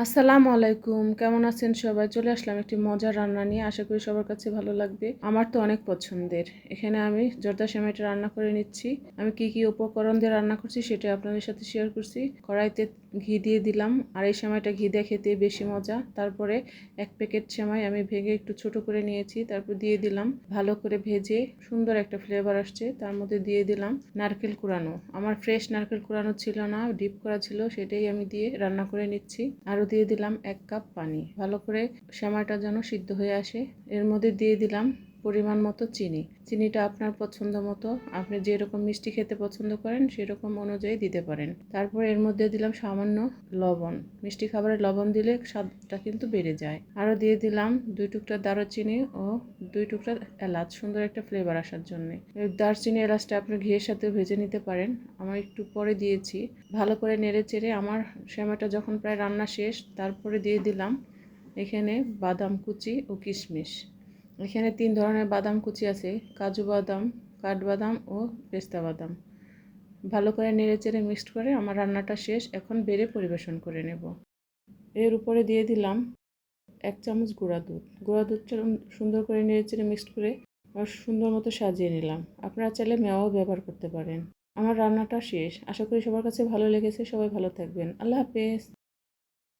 আসসালামু আলাইকুম, কেমন আছেন সবাই? চলে আসলাম একটি মজার রান্না নিয়ে। আশা করি সবার কাছে ভালো লাগবে। আমার তো অনেক পছন্দের। এখানে আমি জর্দা সেমাইটা রান্না করে নিচ্ছি। আমি কি উপকরণ দিয়ে রান্না করছি সেটা আপনাদের সাথে শেয়ার করছি। কড়াইতে ঘি দিয়ে দিলাম, আর এই সেমাইটা ঘি দিয়ে খেতে বেশি মজা। তারপরে এক প্যাকেট সেমাই আমি ভেঙে একটু ছোট করে নিয়েছি, তারপর দিয়ে দিলাম। ভালো করে ভেজে সুন্দর একটা ফ্লেভার আসছে, তার মধ্যে দিয়ে দিলাম নারকেল কুড়ানো। আমার ফ্রেশ নারকেল কুড়ানো ছিল না, ডিপ করা ছিল, সেটাই আমি দিয়ে রান্না করে নিচ্ছি। আরও দিয়ে দিলাম 1 কাপ পানি। ভালো করে সেমাইটা যেন সিদ্ধ হয়ে আসে। এর মধ্যে দিয়ে দিলাম পরিমাণ মতো চিনি। চিনিটা আপনার পছন্দ মতো, আপনি যেরকম মিষ্টি খেতে পছন্দ করেন সেরকম অনুযায়ী দিতে পারেন। তারপর এর মধ্যে দিলাম সামান্য লবণ। মিষ্টি খাবারে লবণ দিলে স্বাদটা কিন্তু বেড়ে যায়। আরও দিয়ে দিলাম 2 টুকরা দারুচিনি ও 2 টুকরা এলাচ, সুন্দর একটা ফ্লেভার আসার জন্য। এই দারচিনি এলাচটা আপনি ঘিয়ের সাথে ভেজে নিতে পারেন, আমার একটু পরে দিয়েছি। ভালো করে নেড়ে চেড়ে আমার সেমাইটা যখন প্রায় রান্না শেষ, তারপরে দিয়ে দিলাম এখানে বাদাম কুচি ও কিশমিশ। এখানে 3 ধরনের বাদাম কুচি আছে, কাজু বাদাম, কাঠবাদাম ও পেস্তা বাদাম। ভালো করে নেড়ে চেড়ে মিক্সড করে আমার রান্নাটা শেষ। এখন বেড়ে পরিবেশন করে নেব। এর উপরে দিয়ে দিলাম 1 চামচ গুঁড়া দুধ। গুঁড়া দুধটা সুন্দর করে নেড়ে চেড়ে মিক্সড করে সুন্দর মতো সাজিয়ে নিলাম। আপনারা চাইলে মেওয়াও ব্যবহার করতে পারেন। আমার রান্নাটা শেষ। আশা করি সবার কাছে ভালো লেগেছে। সবাই ভালো থাকবেন। আল্লাহ হাফেজ।